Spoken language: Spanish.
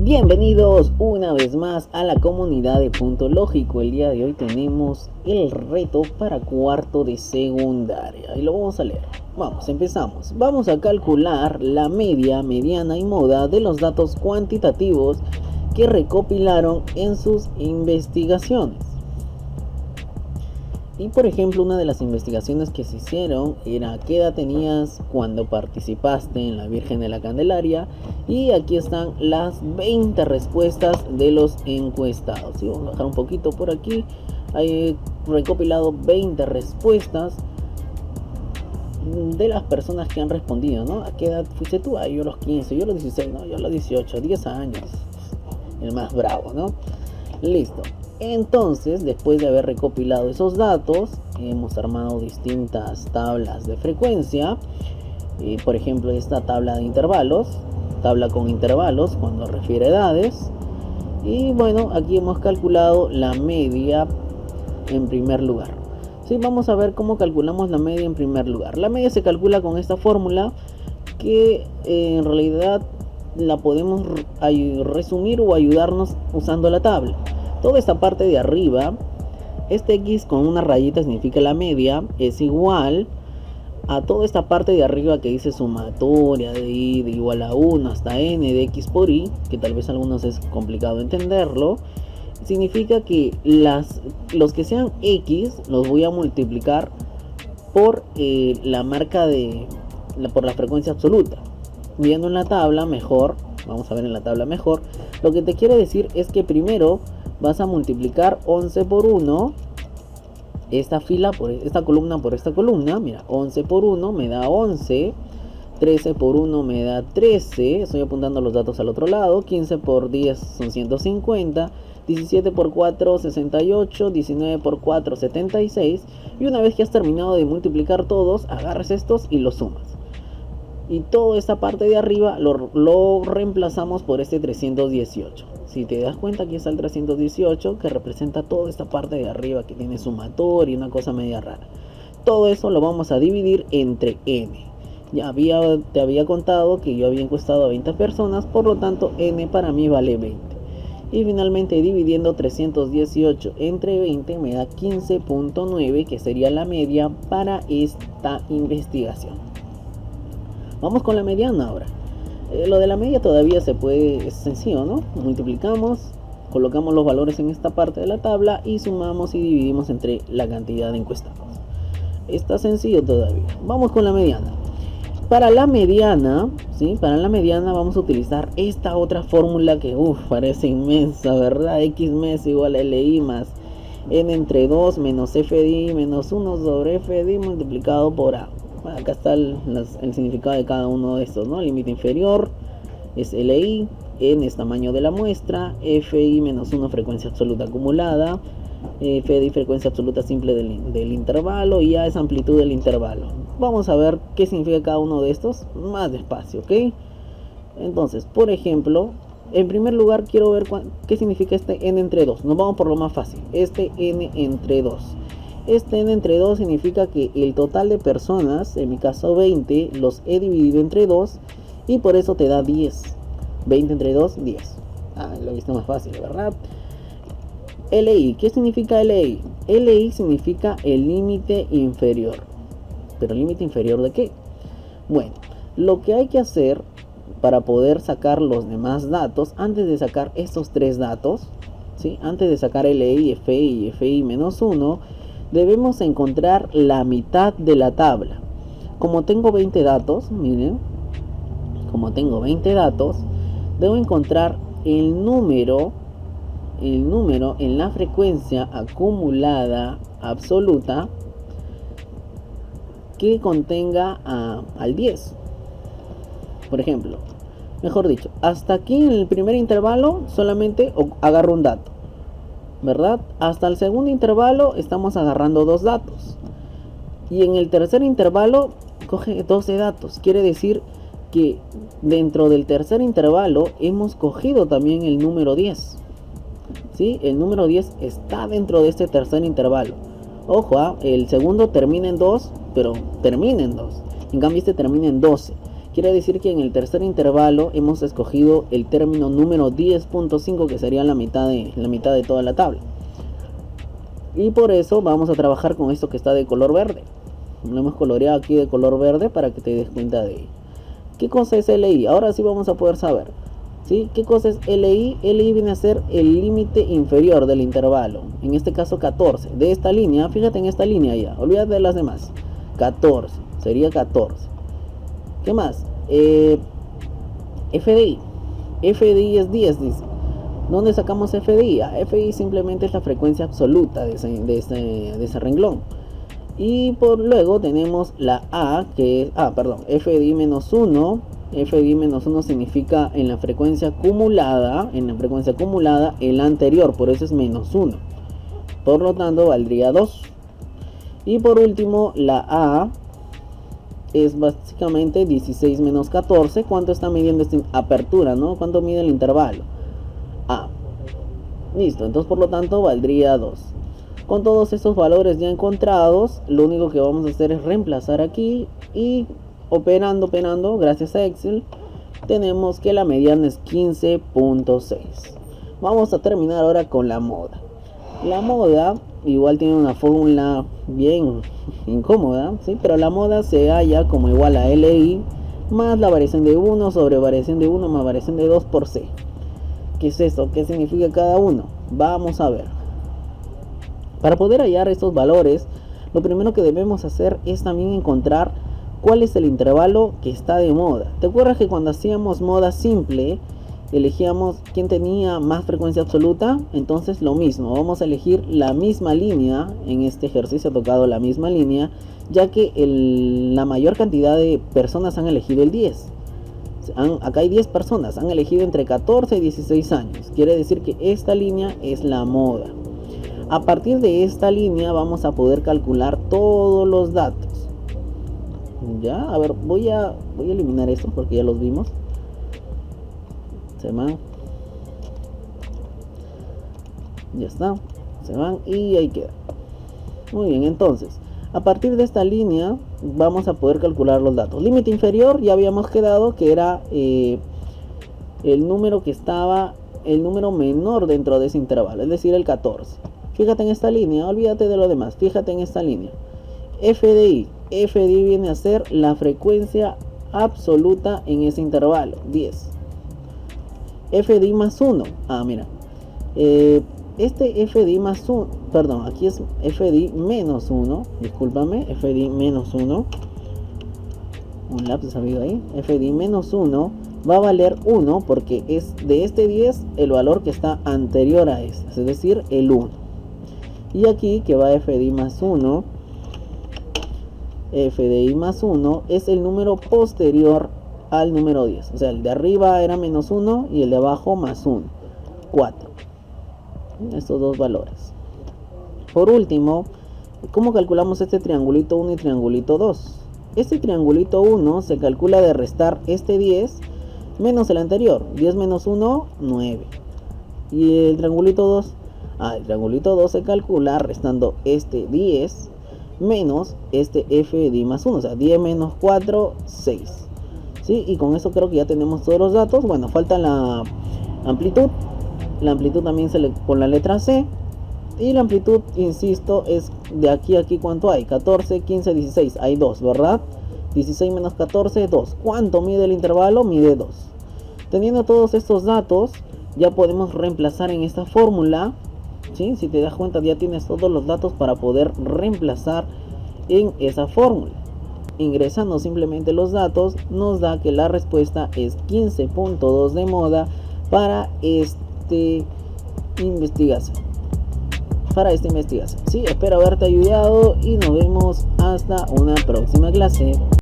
Bienvenidos una vez más a la comunidad de Punto Lógico. El día de hoy tenemos el reto para cuarto de secundaria y lo vamos a leer. Empezamos. Vamos a calcular la media, mediana y moda de los datos cuantitativos que recopilaron en sus investigaciones. Y por ejemplo, una de las investigaciones que se hicieron era qué edad tenías cuando participaste en la Virgen de la Candelaria. Y aquí están las 20 respuestas de los encuestados. Y vamos a bajar un poquito por aquí. He recopilado 20 respuestas de las personas que han respondido, ¿no? ¿A qué edad fuiste tú? Yo a los 15, yo a los 16, ¿no? Yo a los 18, 10 años. El más bravo, ¿no? Listo. Entonces, después de haber recopilado esos datos, hemos armado distintas tablas de frecuencia. Por ejemplo, esta tabla de intervalos, tabla con intervalos cuando refiere a edades. Y bueno, aquí hemos calculado la media en primer lugar. Sí, vamos a ver cómo calculamos la media en primer lugar. La media se calcula con esta fórmula que en realidad la podemos resumir o ayudarnos usando la tabla. Toda esta parte de arriba, este X con una rayita significa la media, es igual a toda esta parte de arriba que dice sumatoria de y de igual a 1 hasta n de x por y, que tal vez a algunos es complicado entenderlo. Significa que los que sean x los voy a multiplicar por la marca por la frecuencia absoluta. Viendo en la tabla mejor, vamos a ver en la tabla mejor, lo que te quiere decir es que primero vas a multiplicar 11 por 1, esta fila por esta columna por esta columna. Mira, 11 por 1 me da 11, 13 por 1 me da 13, estoy apuntando los datos al otro lado, 15 por 10 son 150, 17 por 4 68, 19 por 4 76, y una vez que has terminado de multiplicar todos, agarras estos y los sumas. Y toda esta parte de arriba lo reemplazamos por este 318. Si te das cuenta, aquí está el 318 que representa toda esta parte de arriba que tiene sumatoria y una cosa media rara. Todo eso lo vamos a dividir entre n. Te había contado que yo había encuestado a 20 personas, por lo tanto n para mí vale 20. Y finalmente, dividiendo 318 entre 20 me da 15.9, que sería la media para esta investigación. Vamos con la mediana ahora. Lo de la media todavía es sencillo, ¿no? Multiplicamos, colocamos los valores en esta parte de la tabla y sumamos y dividimos entre la cantidad de encuestados. Está sencillo todavía. Vamos con la mediana. Para la mediana, ¿sí? Para la mediana vamos a utilizar esta otra fórmula que, parece inmensa, ¿verdad? X mes igual a LI más n entre 2 menos FDI menos 1 sobre FDI multiplicado por A. Acá está el significado de cada uno de estos, ¿no? Límite inferior es LI, N es tamaño de la muestra, FI menos 1 frecuencia absoluta acumulada, FDI frecuencia absoluta simple del intervalo, y A es amplitud del intervalo. Vamos a ver qué significa cada uno de estos más despacio, ¿ok? Entonces, por ejemplo, en primer lugar quiero ver qué significa este N entre 2. Nos vamos por lo más fácil, este N entre 2. Este n entre 2 significa que el total de personas, en mi caso 20, los he dividido entre 2 y por eso te da 10. 20 entre 2, 10. Lo he visto más fácil, ¿verdad? LI, ¿qué significa LI? LI significa el límite inferior. ¿Pero límite inferior de qué? Bueno, lo que hay que hacer para poder sacar los demás datos, antes de sacar estos tres datos, ¿sí? Antes de sacar LI, FI y FI menos 1, debemos encontrar la mitad de la tabla. Como tengo 20 datos, miren, como tengo 20 datos, debo encontrar el número en la frecuencia acumulada absoluta que contenga al 10. Por ejemplo, mejor dicho, hasta aquí en el primer intervalo solamente agarro un dato, ¿verdad? Hasta el segundo intervalo estamos agarrando dos datos. Y en el tercer intervalo coge 12 datos. Quiere decir que dentro del tercer intervalo hemos cogido también el número 10. ¿Sí? El número 10 está dentro de este tercer intervalo. Ojo, el segundo termina en 2, pero termina en 2. En cambio este termina en 12. Quiere decir que en el tercer intervalo hemos escogido el término número 10.5, que sería la mitad de toda la tabla. Y por eso vamos a trabajar con esto que está de color verde. Lo hemos coloreado aquí de color verde para que te des cuenta de ello. ¿Qué cosa es LI? Ahora sí vamos a poder saber, ¿sí? ¿Qué cosa es LI? LI viene a ser el límite inferior del intervalo. En este caso 14. De esta línea, fíjate en esta línea ya. Olvídate de las demás. 14. Sería 14. ¿Qué más? FDI. FDI es 10, dice. ¿Dónde sacamos FDI? FDI simplemente es la frecuencia absoluta de ese renglón. Y por luego tenemos la A, que es, FDI menos 1. FDI menos 1 significa en la frecuencia acumulada, el anterior, por eso es menos 1. Por lo tanto, valdría 2. Y por último, la A es básicamente 16 menos 14. ¿Cuánto está midiendo esta apertura, no? ¿Cuánto mide el intervalo? A. Listo, entonces por lo tanto valdría 2. Con todos estos valores ya encontrados, lo único que vamos a hacer es reemplazar aquí y operando, gracias a Excel, tenemos que la mediana es 15.6. Vamos a terminar ahora con la moda. La moda igual tiene una fórmula bien incómoda, ¿sí? Pero la moda se halla como igual a LI más la variación de 1 sobre variación de 1 más variación de 2 por C. ¿Qué es esto? ¿Qué significa cada uno? Vamos a ver. Para poder hallar estos valores, lo primero que debemos hacer es también encontrar cuál es el intervalo que está de moda. ¿Te acuerdas que cuando hacíamos moda simple, elegíamos quién tenía más frecuencia absoluta? Entonces lo mismo, vamos a elegir la misma línea. En este ejercicio ha tocado la misma línea, ya que la mayor cantidad de personas han elegido el 10. Acá hay 10 personas, han elegido entre 14 y 16 años. Quiere decir que esta línea es la moda. A partir de esta línea vamos a poder calcular todos los datos. Ya, a ver, voy a eliminar esto porque ya los vimos. Se van. Ya está. Se van y ahí queda. Muy bien, entonces a partir de esta línea vamos a poder calcular los datos. Límite inferior, ya habíamos quedado que era el número que estaba, el número menor dentro de ese intervalo, es decir, el 14. Fíjate en esta línea, olvídate de lo demás, fíjate en esta línea. FDI viene a ser la frecuencia absoluta en ese intervalo, 10. FDI más 1, mira, este FDI más 1, perdón, aquí es FDI menos 1, discúlpame, FDI menos 1, un lapsus ha habido ahí, FDI menos 1 va a valer 1 porque es de este 10 el valor que está anterior a este, es decir, el 1. Y aquí que va FDI más 1, FDI más 1 es el número posterior al número 10, o sea, el de arriba era menos 1 y el de abajo más 1, 4. Estos dos valores. Por último, ¿cómo calculamos este triangulito 1 y triangulito 2? Este triangulito 1 se calcula de restar este 10 menos el anterior. 10 menos 1, 9. Y el triangulito 2, el triangulito 2 se calcula restando este 10 menos este FDI más 1, o sea, 10 menos 4, 6. ¿Sí? Y con eso creo que ya tenemos todos los datos. Bueno, falta la amplitud. La amplitud también se le con la letra C. Y la amplitud, insisto, es de aquí a aquí. ¿Cuánto hay? 14, 15, 16. Hay 2, ¿verdad? 16 menos 14, 2. ¿Cuánto mide el intervalo? Mide 2. Teniendo todos estos datos, ya podemos reemplazar en esta fórmula. ¿Sí? Si te das cuenta, ya tienes todos los datos para poder reemplazar en esa fórmula. Ingresando simplemente los datos, nos da que la respuesta es 15.2 de moda para esta investigación. Sí, espero haberte ayudado y nos vemos hasta una próxima clase.